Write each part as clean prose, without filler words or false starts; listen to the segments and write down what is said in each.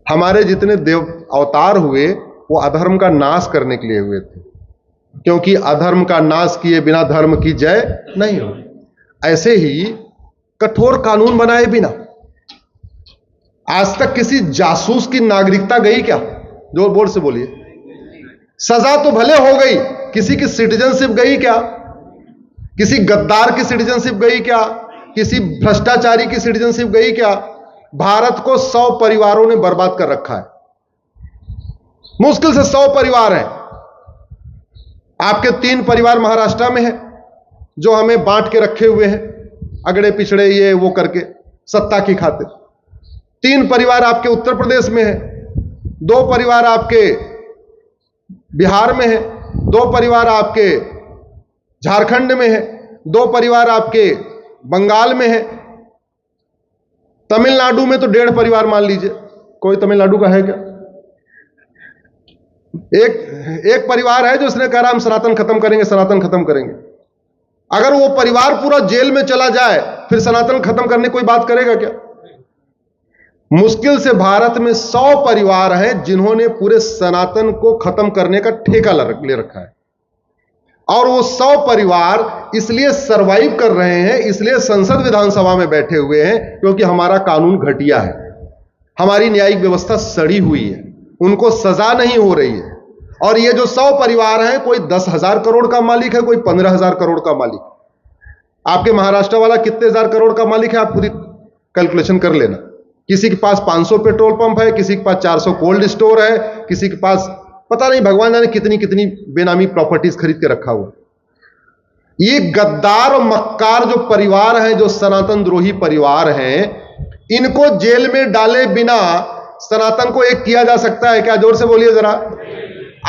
हमारे जितने देव अवतार हुए वो अधर्म का नाश करने के लिए हुए थे, क्योंकि अधर्म का नाश किए बिना धर्म की जय नहीं हो। ऐसे ही कठोर कानून बनाए बिना आज तक किसी जासूस की नागरिकता गई क्या? जोर बोर्ड से बोलिए। सजा तो भले हो गई, किसी की सिटीजनशिप गई क्या? किसी गद्दार की सिटीजनशिप गई क्या? किसी भ्रष्टाचारी की सिटीजनशिप गई क्या? भारत को 100 परिवारों ने बर्बाद कर रखा है। मुश्किल से 100 परिवार हैं। आपके 3 परिवार महाराष्ट्र में हैं जो हमें बांट के रखे हुए हैं, अगड़े पिछड़े ये वो करके सत्ता की खातिर। 3 परिवार आपके उत्तर प्रदेश में है, 2 परिवार आपके बिहार में है, 2 परिवार आपके झारखंड में है, 2 परिवार आपके बंगाल में है। तमिलनाडु में तो 1.5 परिवार मान लीजिए। कोई तमिलनाडु का है क्या? एक परिवार है जो उसने कहा हम सनातन खत्म करेंगे, सनातन खत्म करेंगे। अगर वो परिवार पूरा जेल में चला जाए फिर सनातन खत्म करने की कोई बात करेगा क्या? मुश्किल से भारत में 100 परिवार हैं जिन्होंने पूरे सनातन को खत्म करने का ठेका ले रखा है, और वो 100 परिवार इसलिए सरवाइव कर रहे हैं, इसलिए संसद विधानसभा में बैठे हुए हैं क्योंकि हमारा कानून घटिया है, हमारी न्यायिक व्यवस्था सड़ी हुई है, उनको सजा नहीं हो रही है। और ये जो 100 परिवार हैं, कोई 10,000 करोड़ का मालिक है, कोई 15,000 करोड़ का मालिक। आपके महाराष्ट्र वाला कितने हजार करोड़ का मालिक है, आप पूरी कैलकुलेशन कर लेना। किसी के पास 500 पेट्रोल पंप है, किसी के पास 400 कोल्ड स्टोर है, किसी के पास पता नहीं भगवान जाने कितनी कितनी बेनामी प्रॉपर्टीज खरीद के रखा हुआ। ये गद्दार और मक्कार जो परिवार हैं, जो सनातन द्रोही परिवार हैं, इनको जेल में डाले बिना सनातन को एक किया जा सकता है क्या? जोर से बोलिए जरा।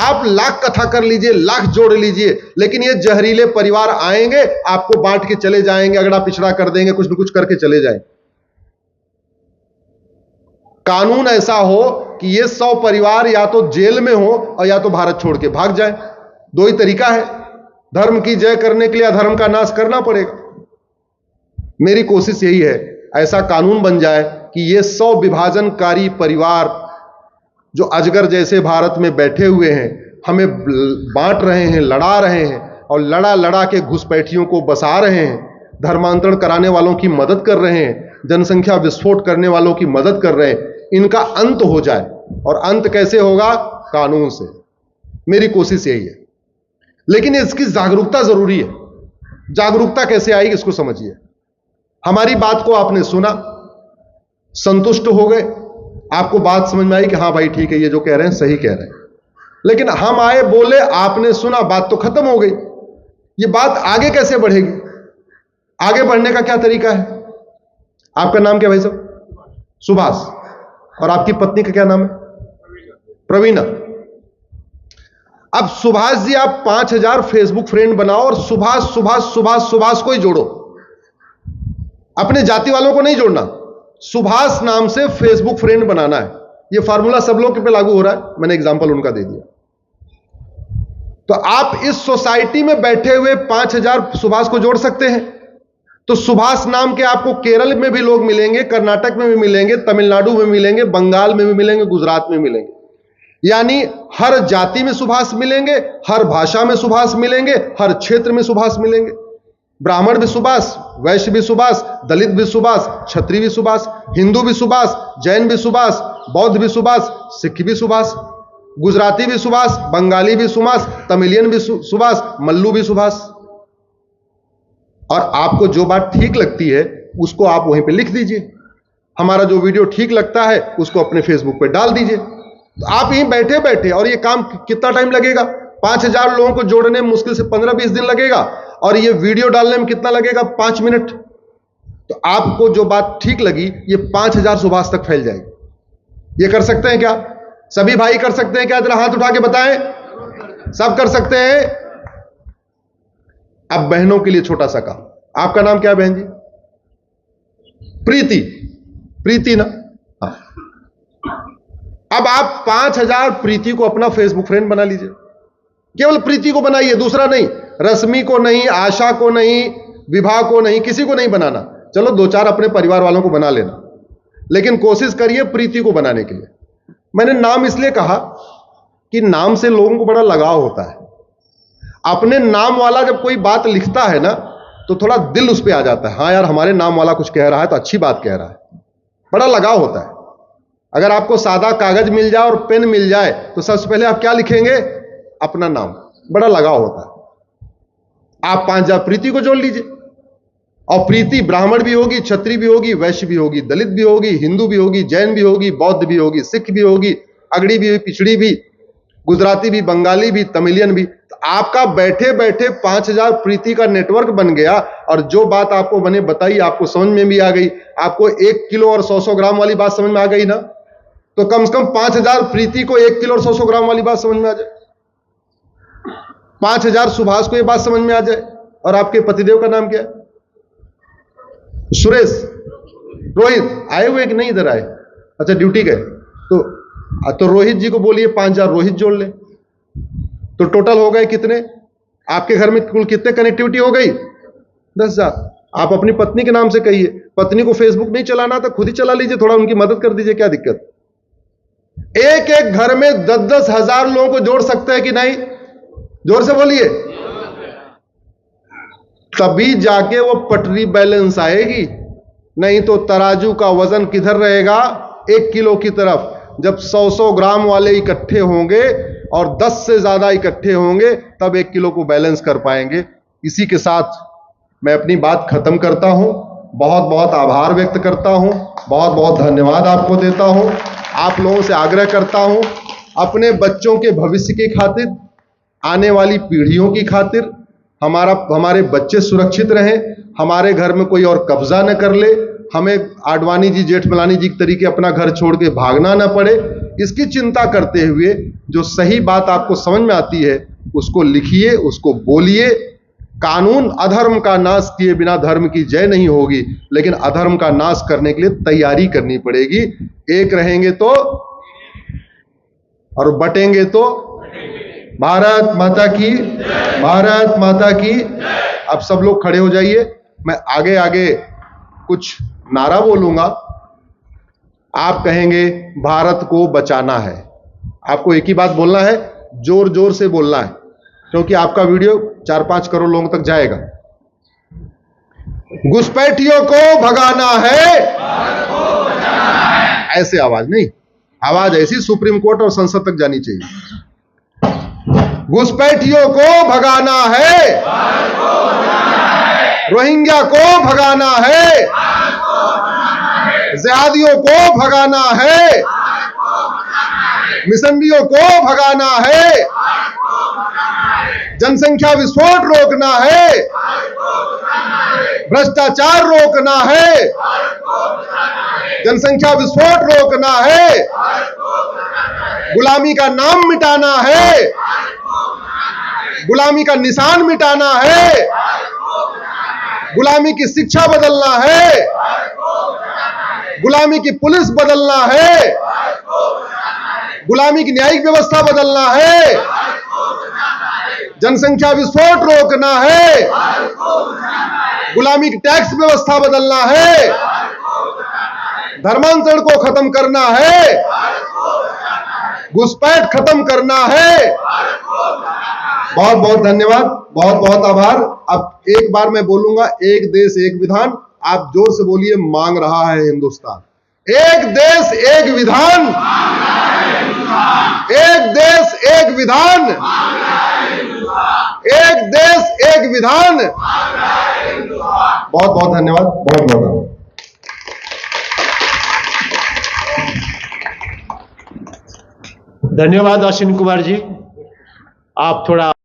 आप लाख कथा कर लीजिए, लाख जोड़ लीजिए, लेकिन ये जहरीले परिवार आएंगे, आपको बांट के चले जाएंगे, अगड़ा पिछड़ा कर देंगे, कुछ न कुछ करके चले जाएंगे। कानून ऐसा हो कि ये 100 परिवार या तो जेल में हो और या तो भारत छोड़ के भाग जाए। 2 ही तरीका है। धर्म की जय करने के लिए अधर्म का नाश करना पड़ेगा। मेरी कोशिश यही है, ऐसा कानून बन जाए कि ये 100 विभाजनकारी परिवार जो अजगर जैसे भारत में बैठे हुए हैं, हमें बांट रहे हैं, लड़ा रहे हैं, और लड़ा लड़ा के घुसपैठियों को बसा रहे हैं, धर्मांतरण कराने वालों की मदद कर रहे हैं, जनसंख्या विस्फोट करने वालों की मदद कर रहे हैं, इनका अंत हो जाए। और अंत कैसे होगा? कानून से। मेरी कोशिश यही है, लेकिन इसकी जागरूकता जरूरी है। जागरूकता कैसे आएगी इसको समझिए। हमारी बात को आपने सुना, संतुष्ट हो गए, आपको बात समझ में आई कि हाँ भाई ठीक है, ये जो कह रहे हैं सही कह रहे हैं। लेकिन हम आए, बोले, आपने सुना, बात तो खत्म हो गई। ये बात आगे कैसे बढ़ेगी? आगे बढ़ने का क्या तरीका है? आपका नाम क्या भाई साहब? सुभाष। और आपकी पत्नी का क्या नाम है? प्रवीणा। अब सुभाष जी, आप 5000 फेसबुक फ्रेंड बनाओ और सुभाष सुभाष सुभाष सुभाष को ही जोड़ो, अपने जाति वालों को नहीं जोड़ना। सुभाष नाम से फेसबुक फ्रेंड बनाना है। यह फार्मूला सब लोग पे लागू हो रहा है, मैंने एग्जांपल उनका दे दिया। तो आप इस सोसाइटी में बैठे हुए 5000 सुभाष को जोड़ सकते हैं। तो सुभाष नाम के आपको केरल में भी लोग मिलेंगे, कर्नाटक में भी मिलेंगे, तमिलनाडु में मिलेंगे, बंगाल में भी मिलेंगे, गुजरात में मिलेंगे। यानी हर जाति में सुभाष मिलेंगे, हर भाषा में सुभाष मिलेंगे, हर क्षेत्र में सुभाष मिलेंगे। ब्राह्मण भी सुभाष, वैश्य भी सुभाष, दलित भी सुभाष, क्षत्रिय भी सुभाष, हिंदू भी सुभाष, जैन भी सुभाष, बौद्ध भी सुभाष, सिख भी सुभाष, गुजराती भी सुभाष, बंगाली भी सुभाष, तमिलियन भी सुभाष, मल्लू भी सुभाष। और आपको जो बात ठीक लगती है उसको आप वहीं पे लिख दीजिए। हमारा जो वीडियो ठीक लगता है उसको अपने फेसबुक पे डाल दीजिए। तो आप यहीं बैठे बैठे, और ये काम कितना टाइम लगेगा? 5000 लोगों को जोड़ने में मुश्किल से 15-20 दिन लगेगा, और ये वीडियो डालने में कितना लगेगा? 5 मिनट। तो आपको जो बात ठीक लगी ये 5000 सुभाष तक फैल जाएगी। ये कर सकते हैं क्या? सभी भाई कर सकते हैं क्या? जरा हाथ उठा के बताएं। सब कर सकते हैं। अब बहनों के लिए छोटा सा काम। आपका नाम क्या है बहन जी? प्रीति। प्रीति ना? हाँ। अब आप 5000 प्रीति को अपना फेसबुक फ्रेंड बना लीजिए। केवल प्रीति को बनाइए, दूसरा नहीं। रश्मि को नहीं, आशा को नहीं, विभा को नहीं, किसी को नहीं बनाना। चलो 2-4 अपने परिवार वालों को बना लेना, लेकिन कोशिश करिए प्रीति को बनाने के लिए। मैंने नाम इसलिए कहा कि नाम से लोगों को बड़ा लगाव होता है। अपने नाम वाला जब कोई बात लिखता है ना, तो थोड़ा दिल उस पर आ जाता है, हाँ यार हमारे नाम वाला कुछ कह रहा है तो अच्छी बात कह रहा है, बड़ा लगाव होता है। अगर आपको सादा कागज मिल जाए और पेन मिल जाए तो सबसे पहले आप क्या लिखेंगे? अपना नाम। बड़ा लगाव होता है। आप 5,000 प्रीति को जोड़ लीजिए, और प्रीति ब्राह्मण भी होगी, क्षत्रिय भी होगी, वैश्य भी होगी, दलित भी होगी, हिंदू भी होगी, जैन भी होगी, बौद्ध भी होगी, सिख भी होगी, अगड़ी भी, पिछड़ी भी, गुजराती भी, बंगाली भी, तमिलियन भी। तो आपका बैठे बैठे 5,000 प्रीति का नेटवर्क बन गया, और जो बात आपको बने बताई आपको समझ में भी आ गई। आपको 1 किलो और 100 ग्राम वाली बात समझ में आ गई ना, तो कम से कम 5,000 प्रीति को 1 किलो और 100 ग्राम वाली बात समझ में आ जाए, 5,000 सुभाष को यह बात समझ में आ जाए। और आपके पतिदेव का नाम क्या है? सुरेश, रोहित। आए हुए कि नहीं इधर आए? अच्छा, ड्यूटी गए। तो रोहित जी को बोलिए 5,000 रोहित जोड़ ले, तो टोटल हो गए कितने? आपके घर में कुल कितने कनेक्टिविटी हो गई? 10,000। आप अपनी पत्नी के नाम से कहिए, पत्नी को फेसबुक नहीं चलाना तो खुद ही चला लीजिए, थोड़ा उनकी मदद कर दीजिए, क्या दिक्कत? एक एक घर में 10-10 हजार लोगों को जोड़ सकते हैं कि नहीं? जोर से बोलिए। तभी जाके वो पटरी बैलेंस आएगी, नहीं तो तराजू का वजन किधर रहेगा? 1 किलो की तरफ। जब 100-100 ग्राम वाले इकट्ठे होंगे और 10 से ज्यादा इकट्ठे होंगे, तब 1 किलो को बैलेंस कर पाएंगे। इसी के साथ मैं अपनी बात खत्म करता हूं। बहुत बहुत आभार व्यक्त करता हूं, बहुत बहुत धन्यवाद आपको देता हूं। आप लोगों से आग्रह करता हूं, अपने बच्चों के भविष्य की खातिर, आने वाली पीढ़ियों की खातिर हमारे बच्चे सुरक्षित रहें, हमारे घर में कोई और कब्जा न कर ले, हमें आडवाणी जी, जेठमलानी जी के तरीके अपना घर छोड़ के भागना ना पड़े। इसकी चिंता करते हुए जो सही बात आपको समझ में आती है उसको लिखिए, उसको बोलिए। कानून अधर्म का नाश किए बिना धर्म की जय नहीं होगी, लेकिन अधर्म का नाश करने के लिए तैयारी करनी पड़ेगी। एक रहेंगे तो और बटेंगे तो। भारत माता की, भारत माता की। अब सब लोग खड़े हो जाइए, मैं आगे आगे कुछ नारा बोलूंगा, आप कहेंगे भारत को बचाना है। आपको एक ही बात बोलना है, जोर जोर से बोलना है, क्योंकि आपका वीडियो 4-5 करोड़ लोगों तक जाएगा। घुसपैठियों को भगाना है, ऐसे आवाज नहीं, आवाज ऐसी सुप्रीम कोर्ट और संसद तक जानी चाहिए। घुसपैठियों को भगाना है, रोहिंग्या को भगाना है, जिहादियों को भगाना है, मिशनरियों को भगाना है, जनसंख्या विस्फोट रोकना है, भ्रष्टाचार रोकना है, जनसंख्या विस्फोट रोकना है, गुलामी का नाम मिटाना है, गुलामी का निशान मिटाना है, गुलामी की शिक्षा बदलना है, गुलामी की पुलिस बदलना है, गुलामी की न्यायिक व्यवस्था बदलना है, जनसंख्या विस्फोट रोकना है, गुलामी की टैक्स व्यवस्था बदलना है, धर्मांतरण को खत्म करना है, घुसपैठ खत्म करना है। बहुत बहुत धन्यवाद, बहुत बहुत आभार। अब एक बार मैं बोलूंगा, एक देश एक विधान। आप जोर से बोलिए, मांग रहा है हिंदुस्तान। एक देश एक विधान, एक देश एक विधान, एक देश एक विधान। बहुत बहुत धन्यवाद, बहुत बहुत धन्यवाद अश्विनी कुमार जी। आप थोड़ा